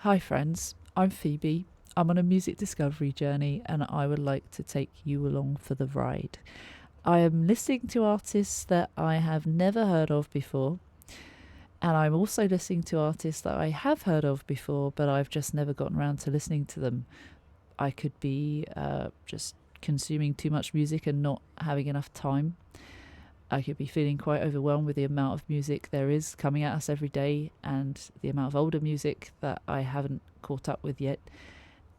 Hi friends, I'm Phoebe. I'm on a music discovery journey and I would like to take you along for the ride. I am listening to artists that I have never heard of before, and I'm also listening to artists that I have heard of before, but I've just never gotten around to listening to them. I could be just consuming too much music and not having enough time. I could be feeling quite overwhelmed with the amount of music there is coming at us every day and the amount of older music that I haven't caught up with yet,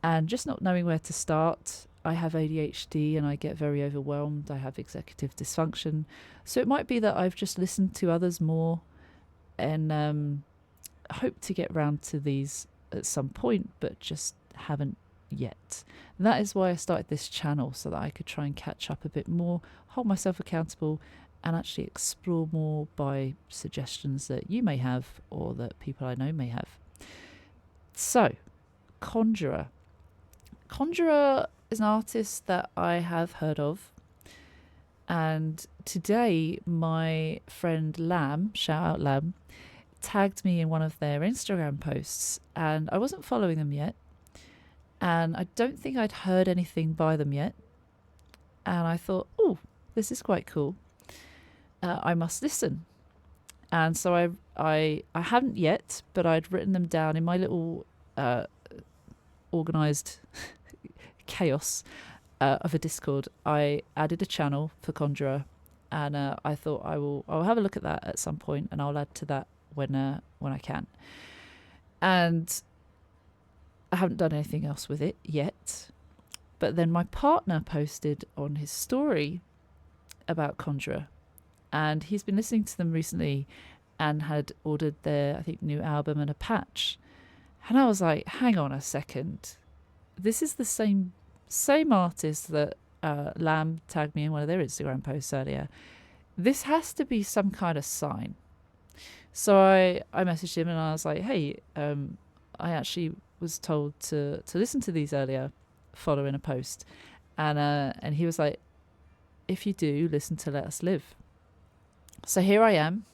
and just not knowing where to start. I have ADHD and I get very overwhelmed. I have executive dysfunction. So it might be that I've just listened to others more and hope to get round to these at some point, but just haven't yet. And that is why I started this channel, so that I could try and catch up a bit more, hold myself accountable, and actually explore more by suggestions that you may have or that people I know may have. So, Conjurer. Conjurer is an artist that I have heard of. And today, my friend Lamb, shout out Lamb, tagged me in one of their Instagram posts. And I wasn't following them yet. And I don't think I'd heard anything by them yet. And I thought, oh, this is quite cool. I must listen. And so I haven't yet, but I'd written them down in my little organised chaos of a Discord. I added a channel for Conjurer, and I thought I'll have a look at that at some point, and I'll add to that when I can. And I haven't done anything else with it yet. But then my partner posted on his story about Conjurer, and he's been listening to them recently and had ordered their, I think, new album and a patch. And I was like, hang on a second. This is the same artist that Lamb tagged me in one of their Instagram posts earlier. This has to be some kind of sign. So I messaged him and I was like, hey, I actually was told to listen to these earlier following a post. And he was like, if you do, listen to Let Us Live. So here I am,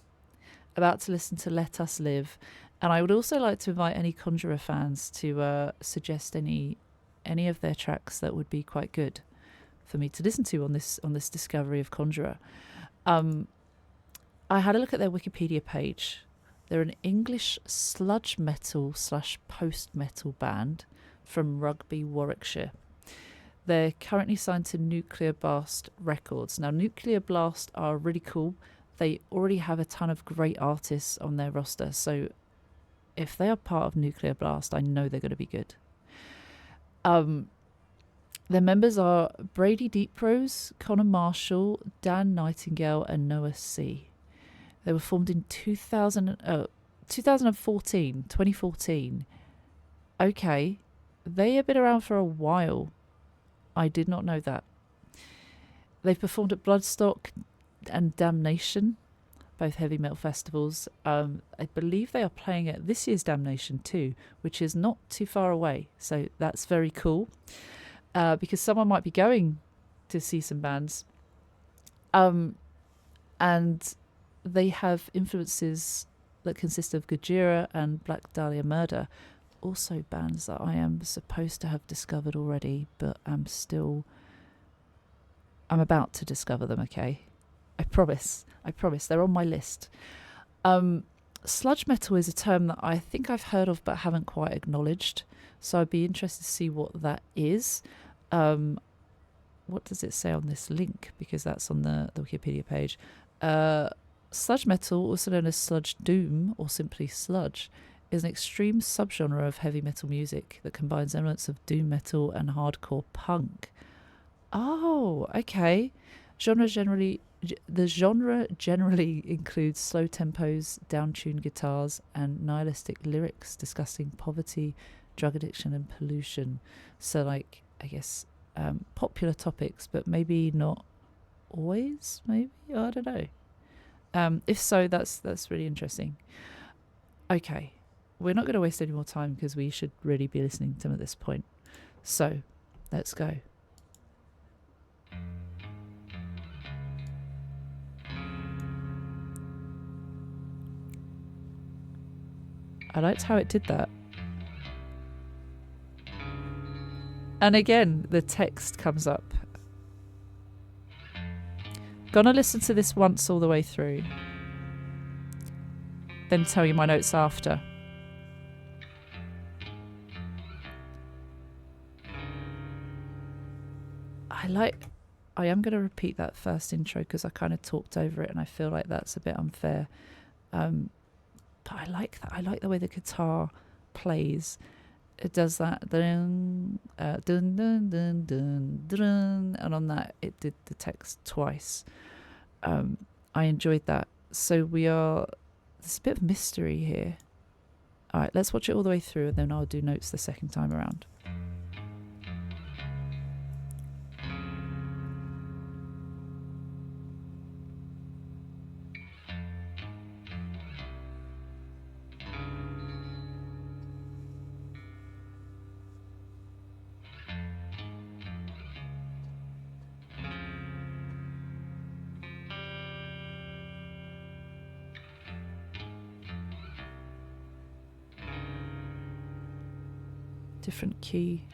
about to listen to Let Us Live. And I would also like to invite any Conjurer fans to suggest any of their tracks that would be quite good for me to listen to on this discovery of Conjurer. I had a look at their Wikipedia page. They're an English sludge metal / post-metal band from Rugby, Warwickshire. They're currently signed to Nuclear Blast Records. Now, Nuclear Blast are really cool. They already have a ton of great artists on their roster. So if they are part of Nuclear Blast, I know they're going to be good. Their members are Brady Deeprose, Connor Marshall, Dan Nightingale, and Noah C. They were formed in 2014. Okay, they have been around for a while. I did not know that. They've performed at Bloodstock and Damnation, both heavy metal festivals. I believe they are playing at this year's Damnation too, which is not too far away. So that's very cool, because someone might be going to see some bands. And they have influences that consist of Gojira and Black Dahlia Murder, also bands that I am supposed to have discovered already, but I'm about to discover them, okay? I promise. They're on my list. Sludge metal is a term that I think I've heard of but haven't quite acknowledged. So I'd be interested to see what that is. What does it say on this link? Because that's on the Wikipedia page. Sludge metal, also known as sludge doom or simply sludge, is an extreme subgenre of heavy metal music that combines elements of doom metal and hardcore punk. Oh, okay. The genre generally includes slow tempos, down-tuned guitars, and nihilistic lyrics discussing poverty, drug addiction, and pollution. So, like, I guess popular topics, but maybe not always. Maybe, I don't know. If so, that's really interesting. Okay, we're not going to waste any more time because we should really be listening to them at this point. So, let's go. I liked how it did that. And again, the text comes up. Gonna listen to this once all the way through, then tell you my notes after. I am going to repeat that first intro because I kind of talked over it and I feel like that's a bit unfair. But I like that. I like the way the guitar plays. It does that dun, dun, dun, dun, dun, dun, and on that it did the text twice. I enjoyed that. So there's a bit of mystery here. All right, let's watch it all the way through and then I'll do notes the second time around. Different key.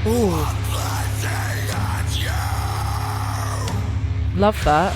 Ooh. Love that.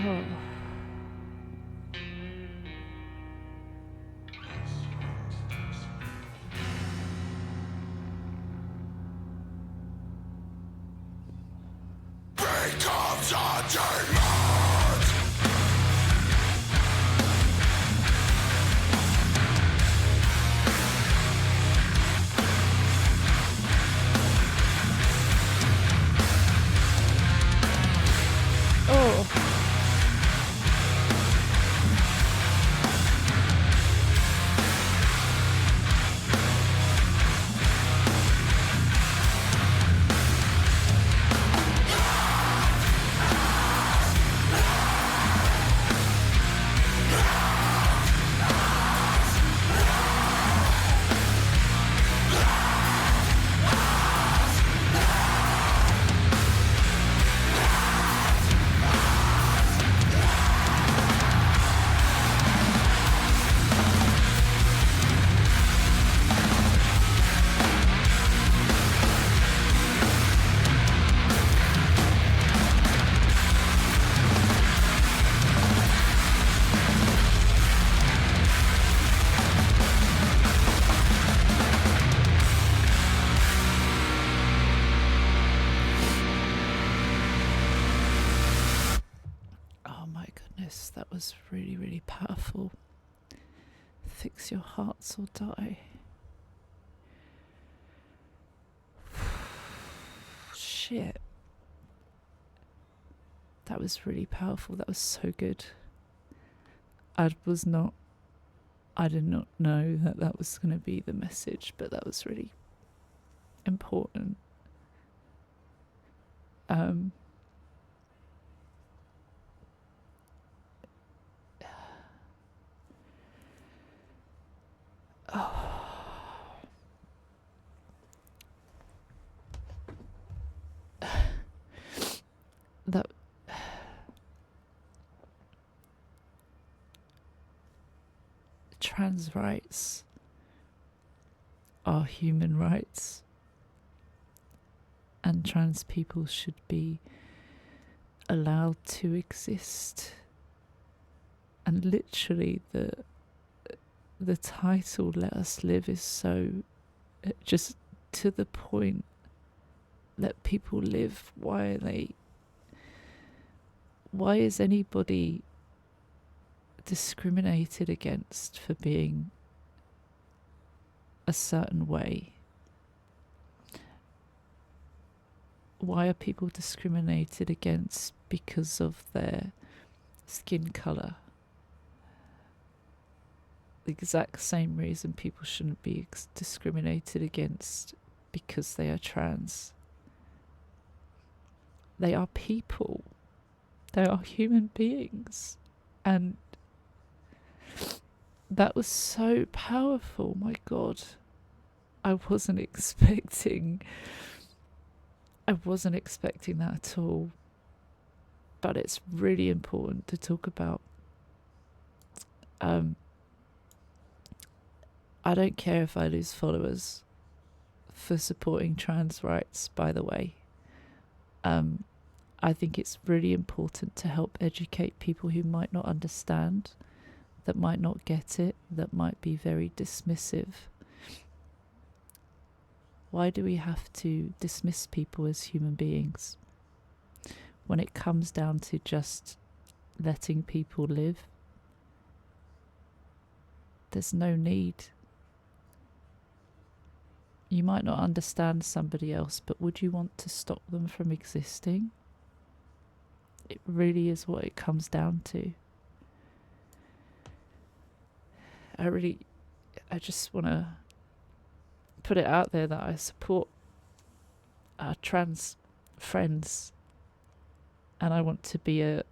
Oh. Becomes a demon. Oh. Oh my goodness, that was really, really powerful. Fix your hearts or die. Shit. That was really powerful. That was so good. I did not know that that was going to be the message, but that was really important. That trans rights are human rights, and trans people should be allowed to exist. And literally the title "Let Us Live" is so just to the point. Let people live. Why is anybody discriminated against for being a certain way? Why are people discriminated against because of their skin colour? The exact same reason people shouldn't be discriminated against because they are trans. They are people. They are human beings. And that was so powerful, my God. I wasn't expecting that at all. But it's really important to talk about. I don't care if I lose followers for supporting trans rights, by the way. I think it's really important to help educate people who might not understand, that might not get it, that might be very dismissive. Why do we have to dismiss people as human beings when it comes down to just letting people live? There's no need. You might not understand somebody else, but would you want to stop them from existing? It really is what it comes down to. I just want to put it out there that I support our trans friends, and I want to be a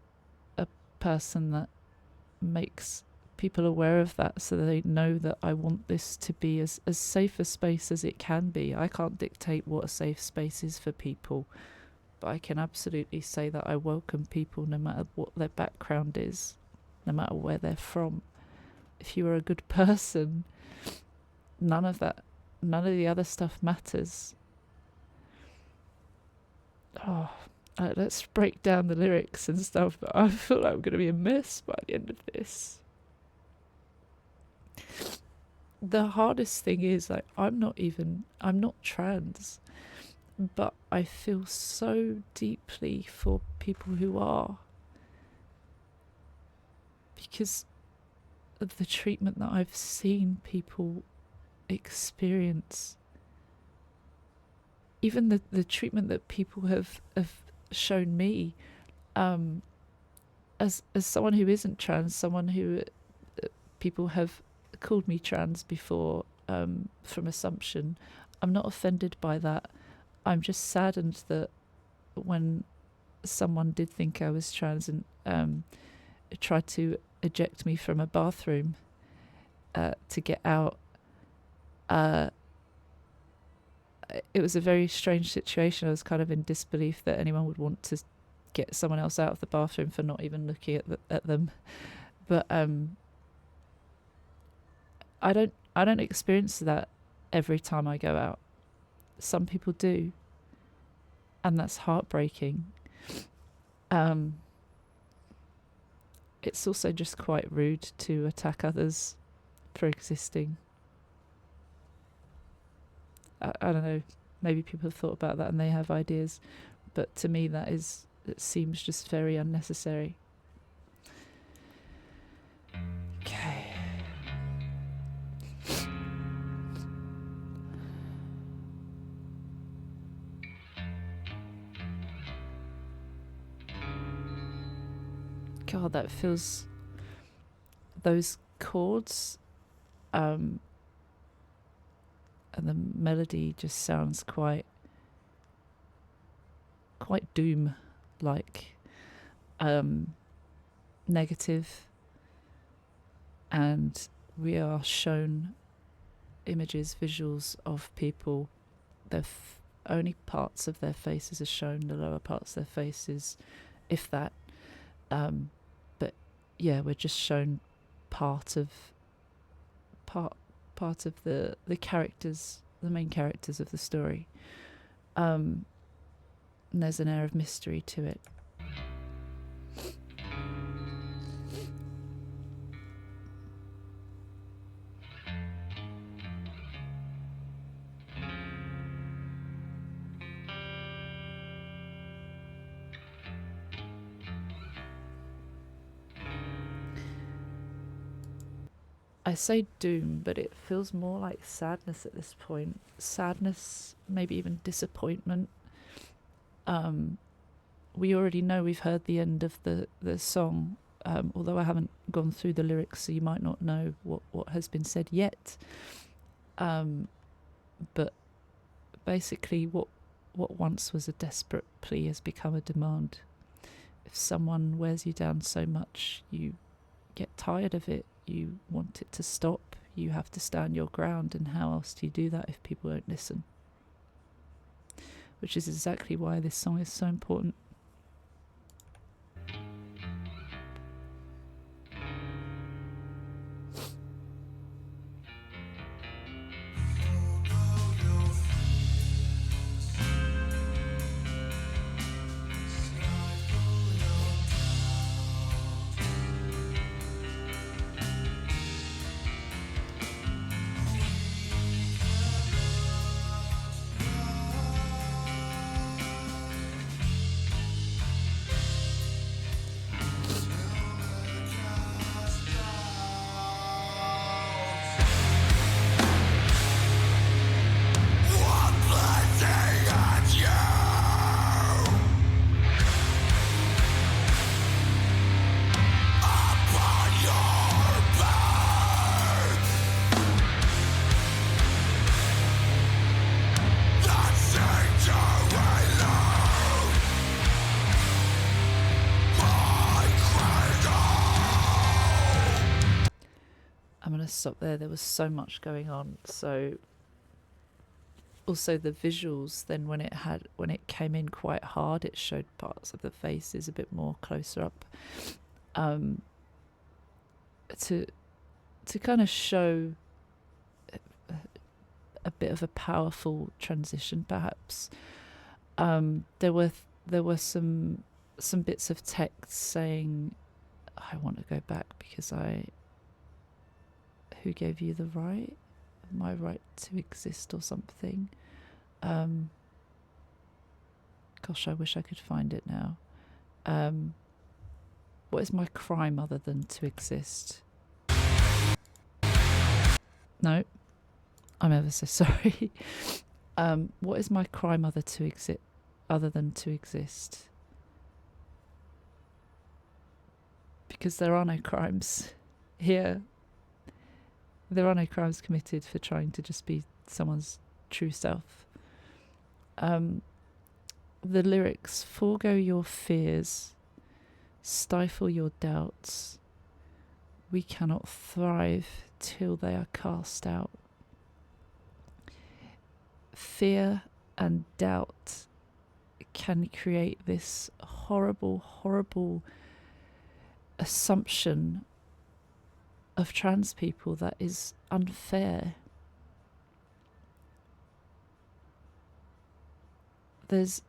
person that makes people aware of that, so they know that I want this to be as safe a space as it can be. I can't dictate what a safe space is for people, but I can absolutely say that I welcome people no matter what their background is, no matter where they're from. If you are a good person, none of the other stuff matters. Oh, let's break down the lyrics and stuff, but I feel like I'm going to be a mess by the end of this. The hardest thing is, like, I'm not trans, but I feel so deeply for people who are, because of the treatment that I've seen people experience. Even the treatment that people have shown me, as someone who isn't trans, someone who people have called me trans before, from assumption. I'm not offended by that. I'm just saddened that when someone did think I was trans and tried to eject me from a bathroom to get out, it was a very strange situation. I was kind of in disbelief that anyone would want to get someone else out of the bathroom for not even looking at them. But I don't experience that every time I go out. Some people do, and that's heartbreaking. It's also just quite rude to attack others for existing. I don't know, maybe people have thought about that and they have ideas, but to me it seems just very unnecessary. Okay. God, that feels, those chords, and the melody just sounds quite doom like, negative, and we are shown images, visuals of people. Only parts of their faces are shown, the lower parts of their faces, if that. But yeah, we're just shown part of the characters, the main characters of the story. And there's an air of mystery to it. I say doom, but it feels more like sadness at this point. Sadness, maybe even disappointment. We already know, we've heard the end of the song, although I haven't gone through the lyrics, so you might not know what has been said yet. But basically what once was a desperate plea has become a demand. If someone wears you down so much, you get tired of it, you want it to stop, you have to stand your ground, and how else do you do that if people won't listen? Which is exactly why this song is so important. Stop there. There was so much going on. So also the visuals, then when it came in quite hard, it showed parts of the faces a bit more closer up, to kind of show a bit of a powerful transition, perhaps. There were there were some bits of text saying, I want to go back because who gave you the right? My right to exist or something. Gosh, I wish I could find it now. What is my crime other than to exist? No, I'm ever so sorry. What is my crime other than to exist? Because there are no crimes here. There are no crimes committed for trying to just be someone's true self. The lyrics: forego your fears, stifle your doubts. We cannot thrive till they are cast out. Fear and doubt can create this horrible, horrible assumption of trans people that is unfair. There's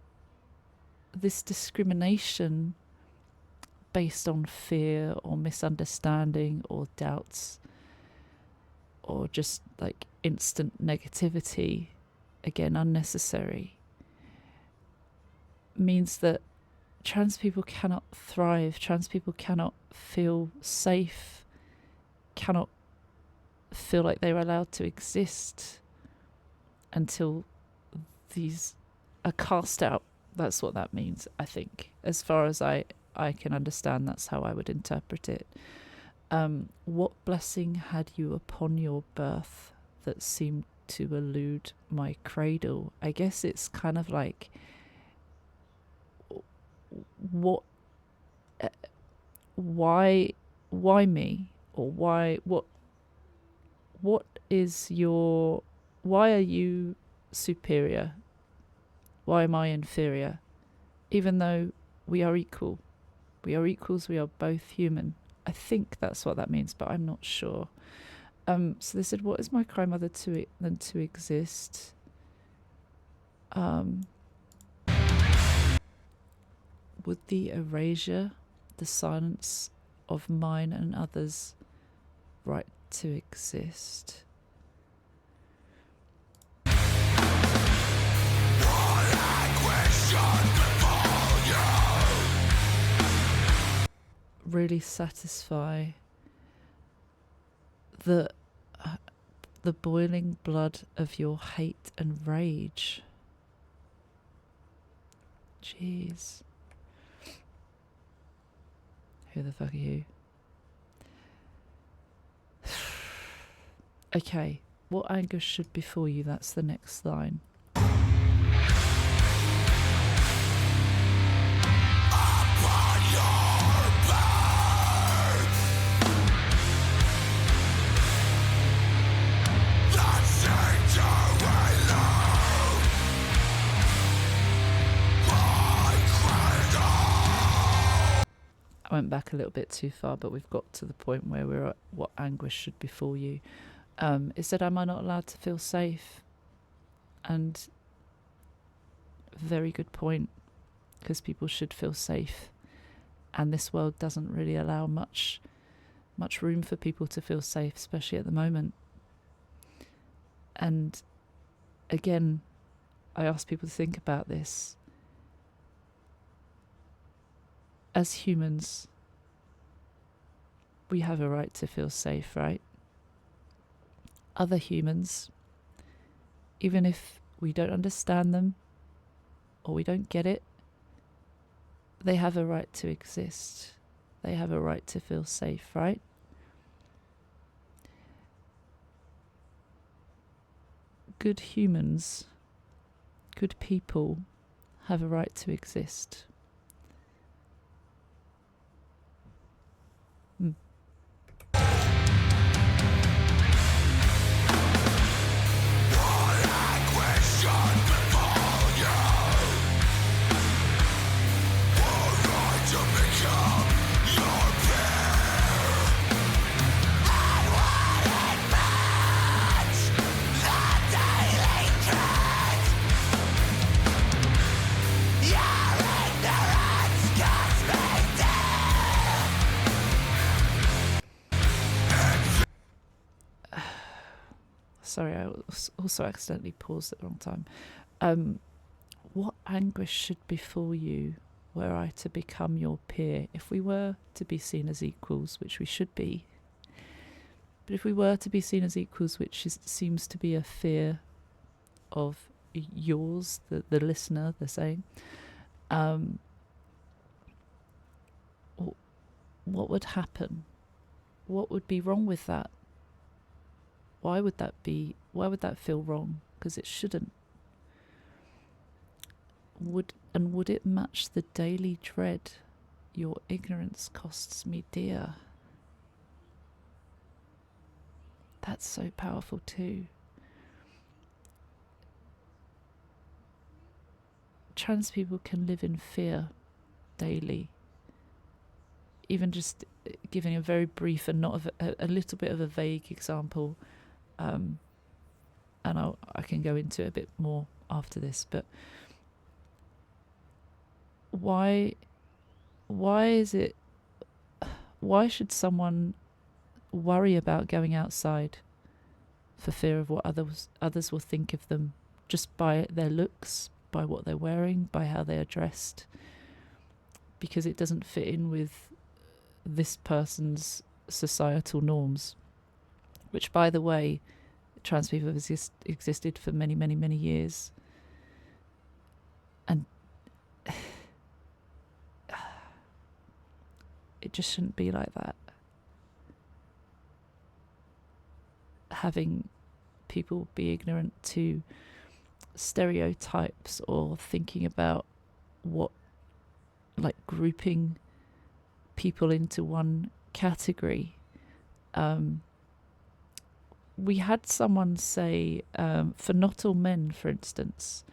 this discrimination based on fear or misunderstanding or doubts or just like instant negativity, again unnecessary, means that trans people cannot thrive, trans people cannot feel safe, cannot feel like they're allowed to exist until these are cast out. That's what that means, I think. As far as I can understand, that's how I would interpret it. What blessing had you upon your birth that seemed to elude my cradle? I guess it's kind of like, why me? Or what is your, why are you superior? Why am I inferior? Even though we are equal. We are equals, we are both human. I think that's what that means, but I'm not sure. So they said, what is my crime other than to exist? Would the erasure, the silence of mine and others' right to exist? Really satisfy the boiling blood of your hate and rage. Jeez. Who the fuck are you? Okay, what anger should befall you? That's the next line. I went back a little bit too far, but we've got to the point where we're at what anguish should befall you. It said, am I not allowed to feel safe? And very good point, because people should feel safe. And this world doesn't really allow much room for people to feel safe, especially at the moment. And again, I ask people to think about this. As humans, we have a right to feel safe, right? Other humans, even if we don't understand them or we don't get it, they have a right to exist. They have a right to feel safe, right? Good humans, good people have a right to exist. Sorry, I also accidentally paused at the wrong time. What anguish should befall you were I to become your peer, if we were to be seen as equals, which we should be. But if we were to be seen as equals, which seems to be a fear of yours, the listener, they're saying, what would happen? What would be wrong with that? Why would that feel wrong? Because it shouldn't. Would it match the daily dread? Your ignorance costs me dear. That's so powerful too. Trans people can live in fear daily. Even just giving a very brief and not a little bit of a vague example, and I can go into it a bit more after this, but why should someone worry about going outside for fear of what others will think of them, just by their looks, by what they're wearing, by how they are dressed, because it doesn't fit in with this person's societal norms, which, by the way, trans people have existed for many, many, many years. And it just shouldn't be like that. Having people be ignorant to stereotypes, or thinking about what, like, grouping people into one category. We had someone say, for not all men, for instance,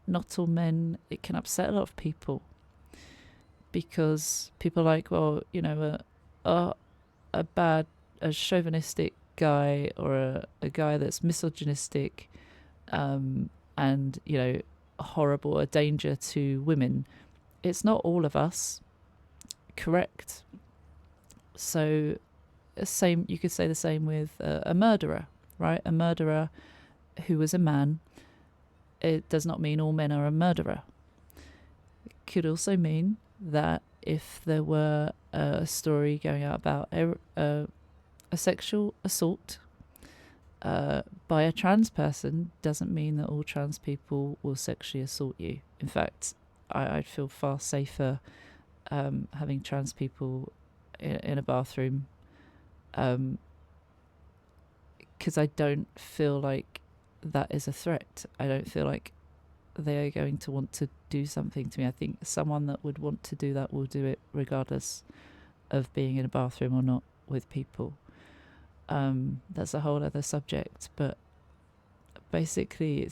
not all men, it can upset a lot of people, because people are like, well, you know, a chauvinistic guy, or a guy that's misogynistic, and, you know, horrible, a danger to women. It's not all of us. Correct. So you could say the same with a murderer, right? A murderer who was a man, it does not mean all men are a murderer. It could also mean that if there were a story going out about a sexual assault by a trans person, doesn't mean that all trans people will sexually assault you. In fact, I'd feel far safer having trans people in a bathroom, because I don't feel like that is a threat. I don't feel like they are going to want to do something to me. I think someone that would want to do that will do it regardless of being in a bathroom or not with people. That's a whole other subject, but basically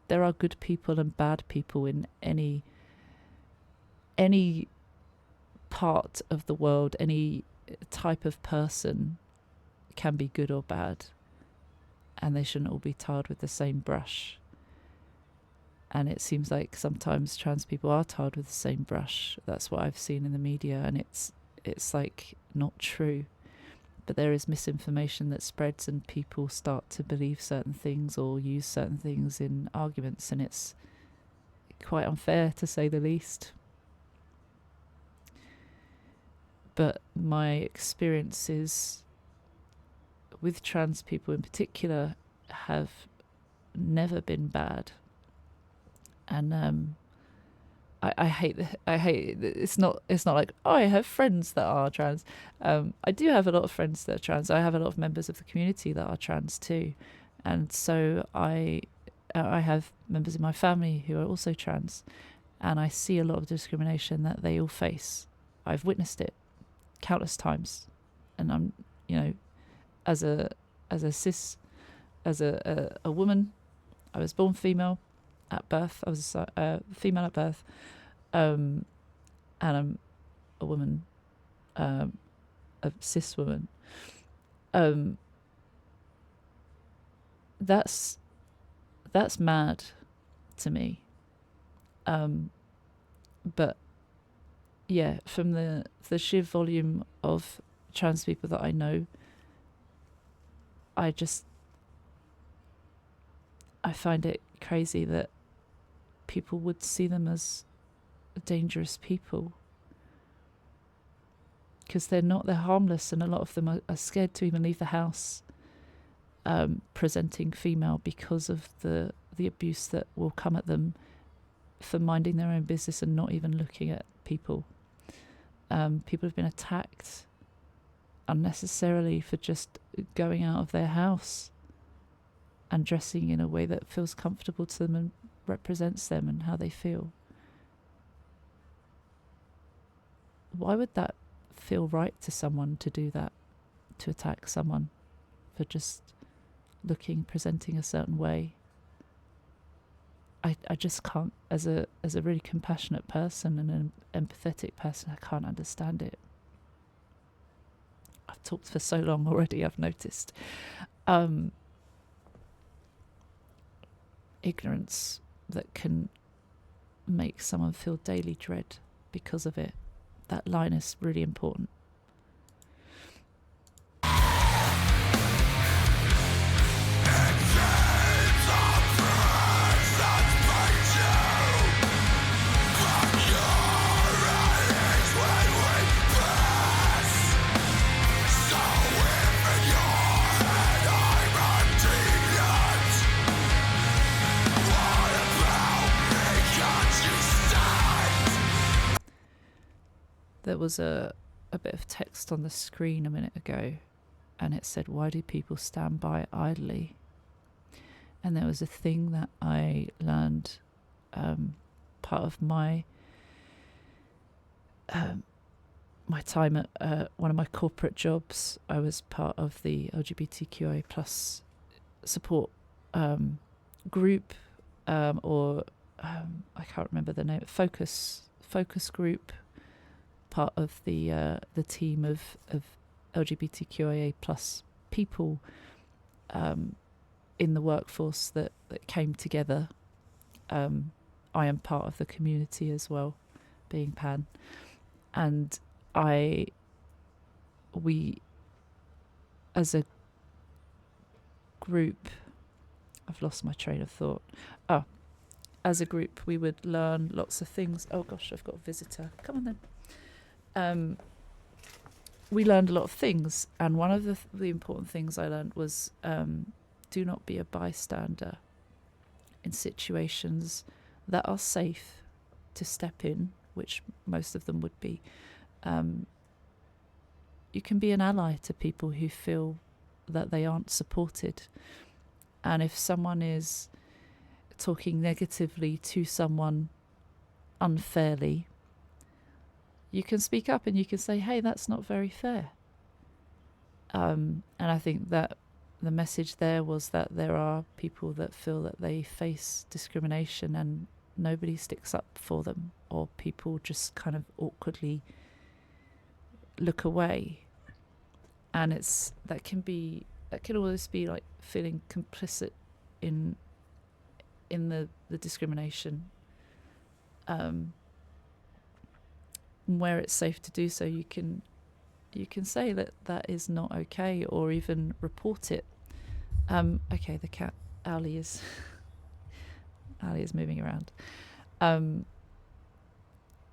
there are good people and bad people in any part of the world. Any type of person can be good or bad, and they shouldn't all be tarred with the same brush. And it seems like sometimes trans people are tarred with the same brush. That's what I've seen in the media, and it's like not true. But there is misinformation that spreads, and people start to believe certain things or use certain things in arguments, and it's quite unfair, to say the least. But my experiences with trans people in particular have never been bad. And I hate it's not like, oh, I have friends that are trans. I do have a lot of friends that are trans. I have a lot of members of the community that are trans too, and so I have members in my family who are also trans, and I see a lot of discrimination that they all face. I've witnessed it countless times, and I'm, you know, as a woman, I was born female at birth. I was female at birth, and I'm a woman, a cis woman. That's mad to me. But yeah, from the sheer volume of trans people that I know, I find it crazy that people would see them as dangerous people, because they're harmless, and a lot of them are scared to even leave the house, presenting female, because of the abuse that will come at them for minding their own business and not even looking at people. People have been attacked unnecessarily for just going out of their house and dressing in a way that feels comfortable to them and represents them and how they feel. Why would that feel right to someone to do that, to attack someone for just presenting a certain way? I just can't, as a really compassionate person and an empathetic person, I can't understand it. I've talked for so long already, I've noticed. Ignorance that can make someone feel daily dread because of it. That line is really important. There was a bit of text on the screen a minute ago, and it said, "Why do people stand by idly?" And there was a thing that I learned, part of my my time at one of my corporate jobs. I was part of the LGBTQIA plus support group, or I can't remember the name. Focus group. Part of the team of LGBTQIA plus people in the workforce that came together. I am part of the community as well, being pan, and we as a group, I've lost my train of thought. As a group, we would learn lots of things. Oh gosh, I've got a visitor. Come on then. We learned a lot of things, and one of the important things I learned was do not be a bystander in situations that are safe to step in, which most of them would be. You can be an ally to people who feel that they aren't supported, and if someone is talking negatively to someone unfairly, you can speak up and you can say, "Hey, that's not very fair." And I think that the message there was that there are people that feel that they face discrimination and nobody sticks up for them, or people just kind of awkwardly look away. And that can always be like feeling complicit in the discrimination. Where it's safe to do so, you can say that is not okay, or even report it. Okay, the cat Ally is moving around.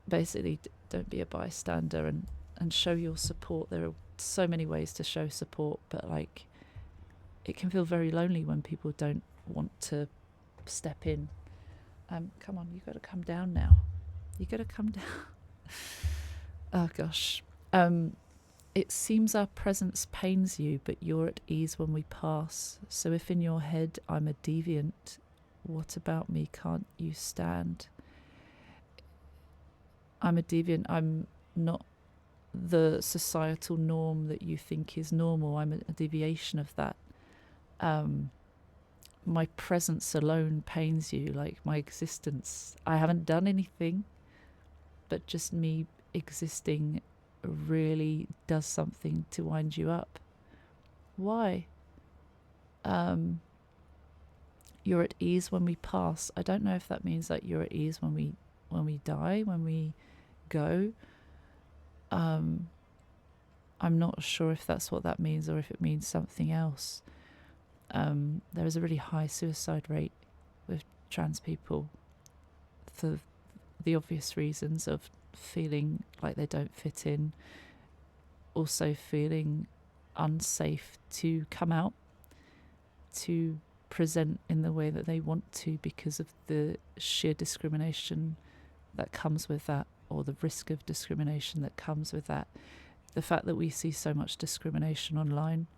Basically, don't be a bystander and show your support. There are so many ways to show support, but like, it can feel very lonely when people don't want to step in. Come on, you got to come down now. You got to come down. Oh gosh. It seems our presence pains you, but you're at ease when we pass. So if in your head I'm a deviant, what about me can't you stand? I'm a deviant. I'm not the societal norm that you think is normal. I'm a deviation of that. My presence alone pains you, like my existence. I haven't done anything, but just me existing really does something to wind you up. Why? You're at ease when we pass. I don't know if that means that you're at ease when we die, when we go. I'm not sure if that's what that means, or if it means something else. There is a really high suicide rate with trans people for the obvious reasons of feeling like they don't fit in, also feeling unsafe to come out, to present in the way that they want to because of the sheer discrimination that comes with that, or the risk of discrimination that comes with that. The fact that we see so much discrimination online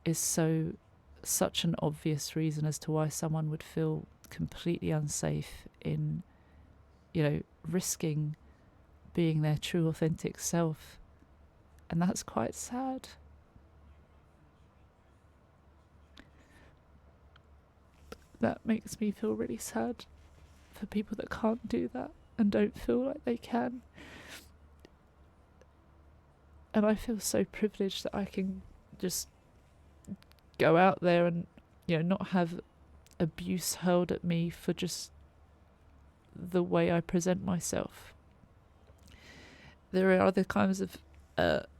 is such an obvious reason as to why someone would feel completely unsafe in, risking being their true authentic self. And that's quite sad. That makes me feel really sad for people that can't do that and don't feel like they can. And I feel so privileged that I can just go out there and, not have abuse hurled at me for just the way I present myself. There are other kinds of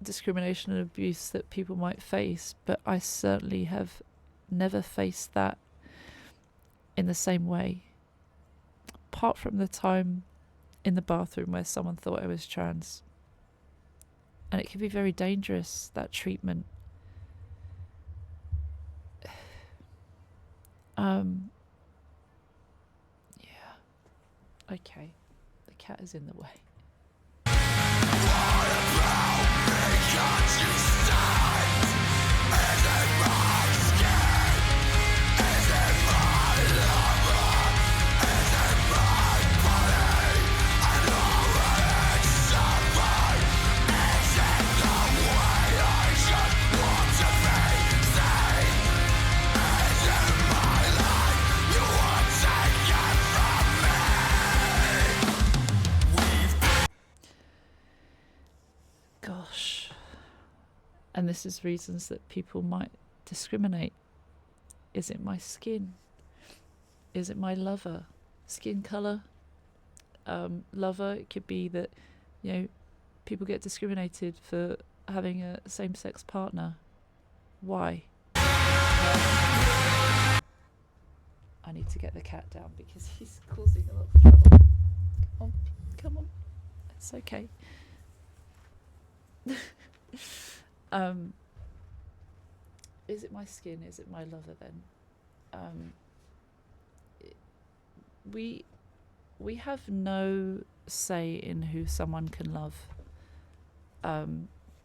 discrimination and abuse that people might face, but I certainly have never faced that in the same way, apart from the time in the bathroom where someone thought I was trans. And it can be very dangerous, that treatment. Yeah. Okay. The cat is in the way. Gosh. And this is reasons that people might discriminate. Is it my skin? Is it my lover? Skin colour? Lover, it could be that, people get discriminated for having a same-sex partner. Why? I need to get the cat down because he's causing a lot of trouble. Come on. It's okay. Is it my skin? Is it my lover then? We have no say in who someone can love.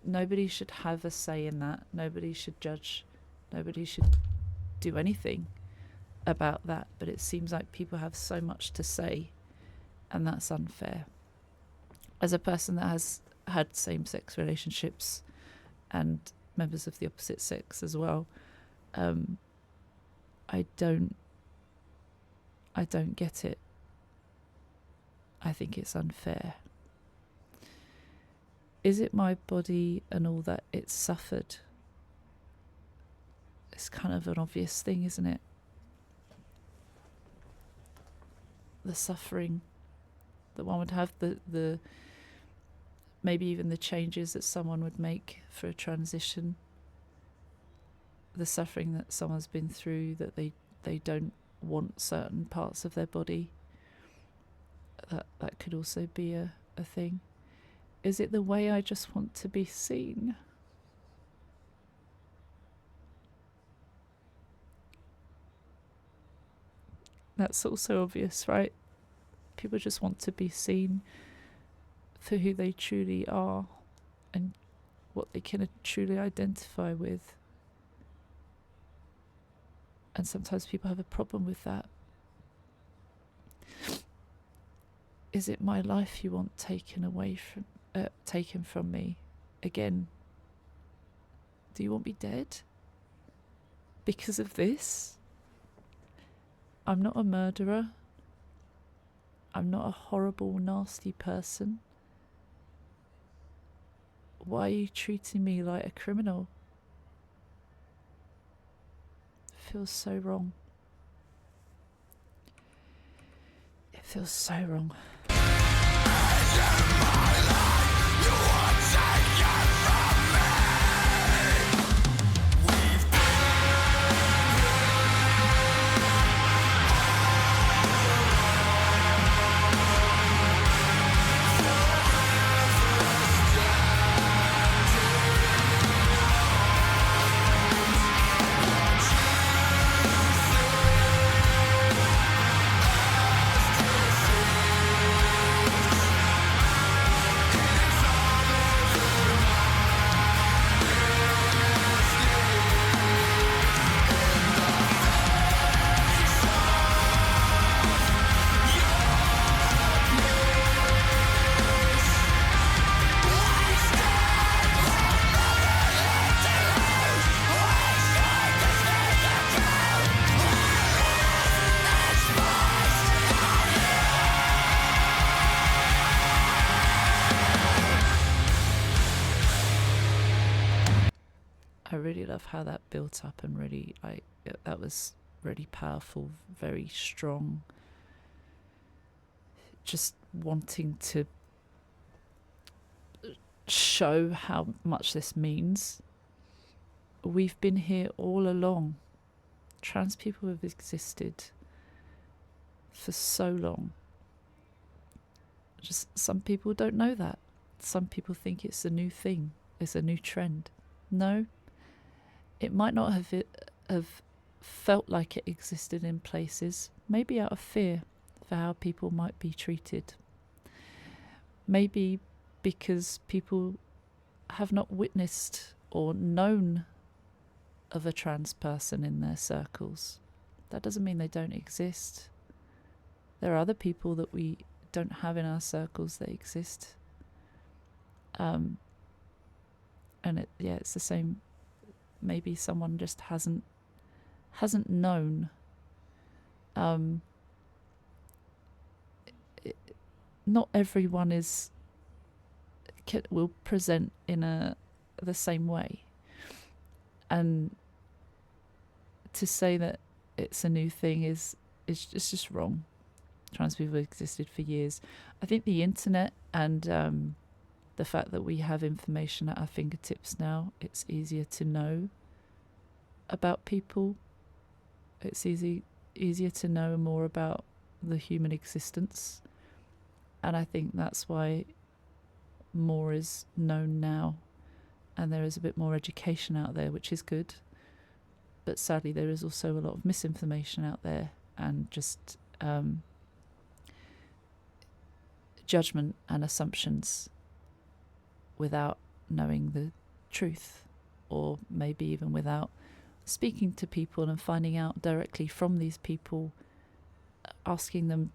Nobody should have a say in that. Nobody should judge. Nobody should do anything about that. But it seems like people have so much to say, and that's unfair. As a person that has had same-sex relationships and members of the opposite sex as well, I don't get it. I think it's unfair. Is it my body and all that it's suffered? It's kind of an obvious thing, isn't it? The suffering that one would have, the maybe even the changes that someone would make for a transition, the suffering that someone's been through, that they don't want certain parts of their body. That could also be a thing. Is it the way I just want to be seen? That's also obvious, right? People just want to be seen for who they truly are and what they can truly identify with. And sometimes people have a problem with that. Is it my life you want taken from me? Again, do you want me dead? Because of this? I'm not a murderer. I'm not a horrible, nasty person. Why are you treating me like a criminal? It feels so wrong. It feels so wrong. really love how that built up, and really, that was really powerful, very strong. Just wanting to show how much this means. We've been here all along. Trans people have existed for so long. Just some people don't know that. Some people think it's a new thing, it's a new trend. No, it might not have felt like it existed in places, maybe out of fear for how people might be treated. Maybe because people have not witnessed or known of a trans person in their circles. That doesn't mean they don't exist. There are other people that we don't have in our circles that exist. And it's the same. Maybe someone just hasn't known. Not everyone will present in the same way, and to say that it's a new thing is just wrong. Trans people have existed for years. I think the internet and the fact that we have information at our fingertips now, it's easier to know about people. It's easier to know more about the human existence. And I think that's why more is known now. And there is a bit more education out there, which is good. But sadly, there is also a lot of misinformation out there, and just judgment and assumptions without knowing the truth, or maybe even without speaking to people and finding out directly from these people, asking them,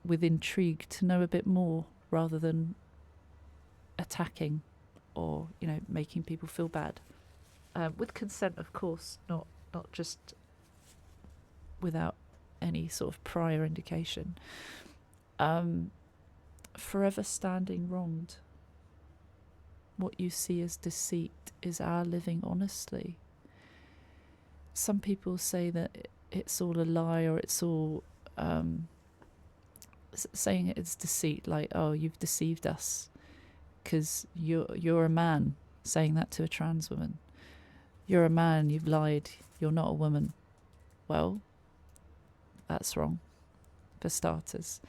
with intrigue to know a bit more, rather than attacking or making people feel bad, with consent, of course, not just without any sort of prior indication. Forever standing wronged. What you see as deceit is our living honestly. Some people say that it's all a lie, or it's all saying it's deceit, like, oh, you've deceived us because you're a man, saying that to a trans woman. You're a man, you've lied, you're not a woman. Well, that's wrong, for starters.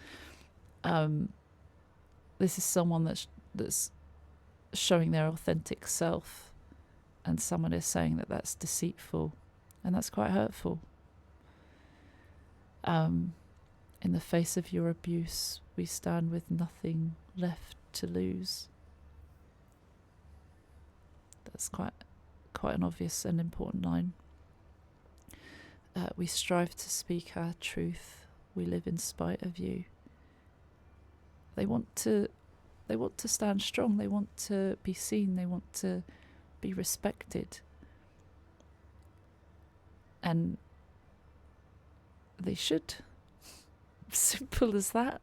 This is someone that's showing their authentic self, and someone is saying that that's deceitful, and that's quite hurtful. In the face of your abuse, we stand with nothing left to lose. That's quite an obvious and important line. We strive to speak our truth. We live in spite of you. They want to stand strong. They want to be seen. They want to be respected. And they should. Simple as that.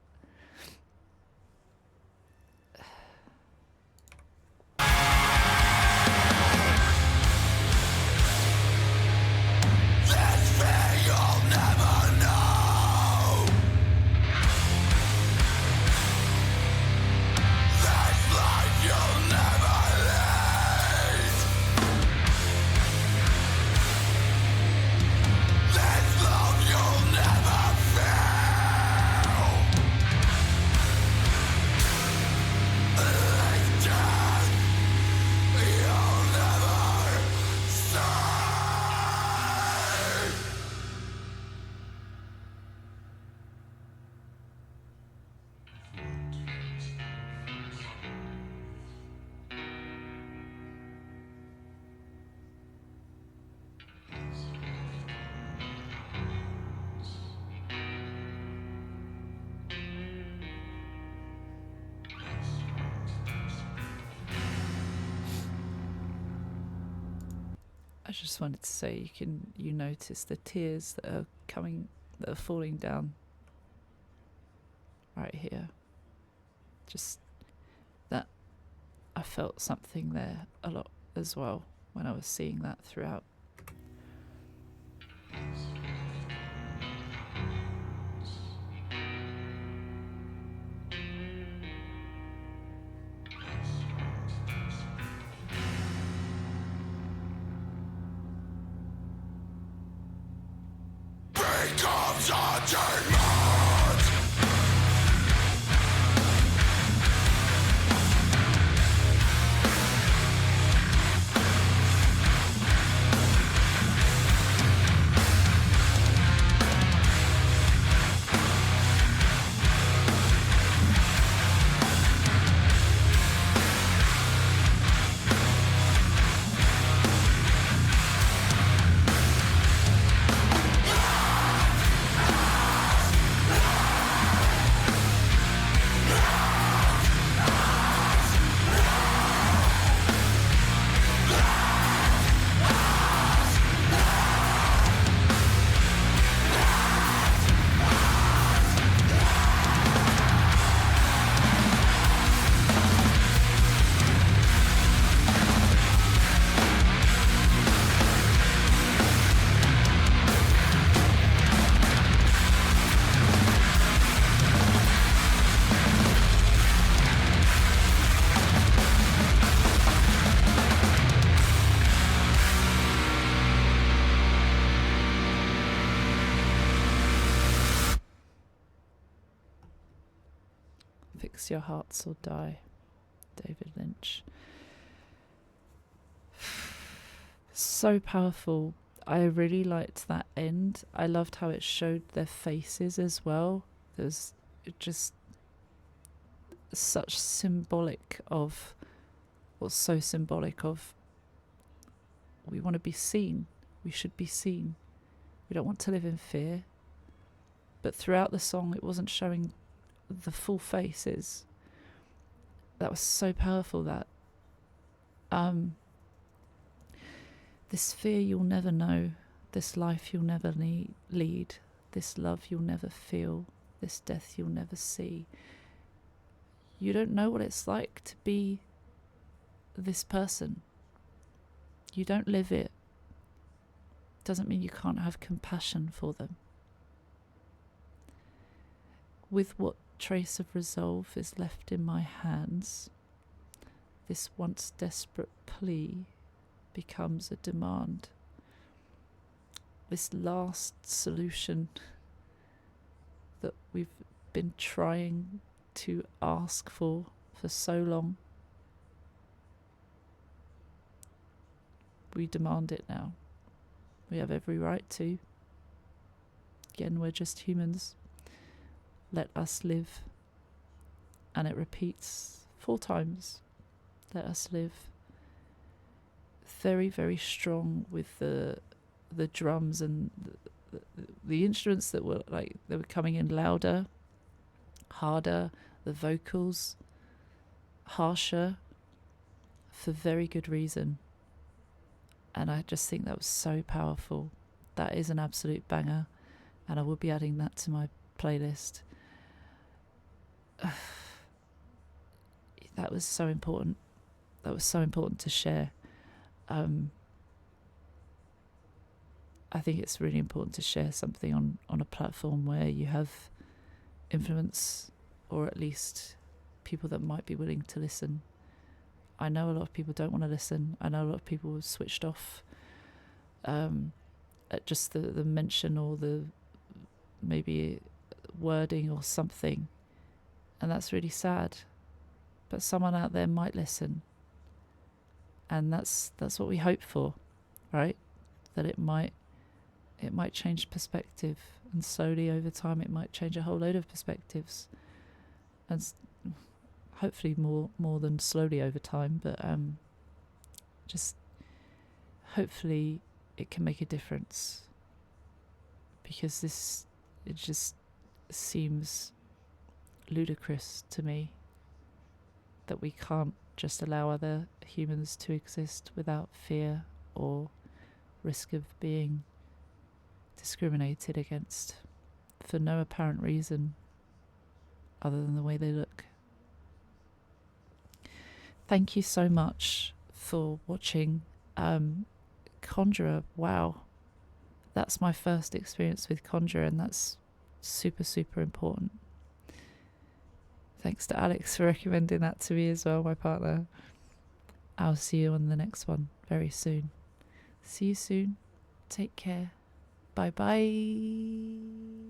I just wanted to say, you notice the tears that are falling down right here. Just that I felt something there a lot as well when I was seeing that throughout. becomes a demon. Fix your hearts or die, David Lynch. So powerful. I really liked that end. I loved how it showed their faces as well. There's just such symbolic of, or so symbolic of, we want to be seen. We should be seen. We don't want to live in fear. But throughout the song, it wasn't showing the full faces. That was so powerful. That this fear you'll never know, this life you'll never lead, this love you'll never feel, this death you'll never see. You don't know what it's like to be this person. You don't live it. Doesn't mean you can't have compassion for them. With what trace of resolve is left in my hands, this once desperate plea becomes a demand. This last solution that we've been trying to ask for so long, we demand it now. We have every right to. Again, we're just humans. Let us live. And it repeats 4 times. Let us live. Very, very strong with the drums and the instruments that were like, they were coming in louder, harder, the vocals harsher, for very good reason. And I just think that was so powerful. That is an absolute banger, and I will be adding that to my playlist. That was so important. That was so important to share. I think it's really important to share something on a platform where you have influence, or at least people that might be willing to listen. I know a lot of people don't want to listen. I know a lot of people have switched off at just the mention or the maybe wording or something. And that's really sad. But someone out there might listen. And that's what we hope for, right? That it might change perspective, and slowly over time it might change a whole load of perspectives. And hopefully more than slowly over time, but just hopefully it can make a difference, because it just seems ludicrous to me that we can't just allow other humans to exist without fear or risk of being discriminated against for no apparent reason other than the way they look. Thank you so much for watching. Conjurer, wow. That's my first experience with Conjurer, and that's super, super important. Thanks to Alex for recommending that to me as well, my partner. I'll see you on the next one very soon. See you soon. Take care. Bye bye.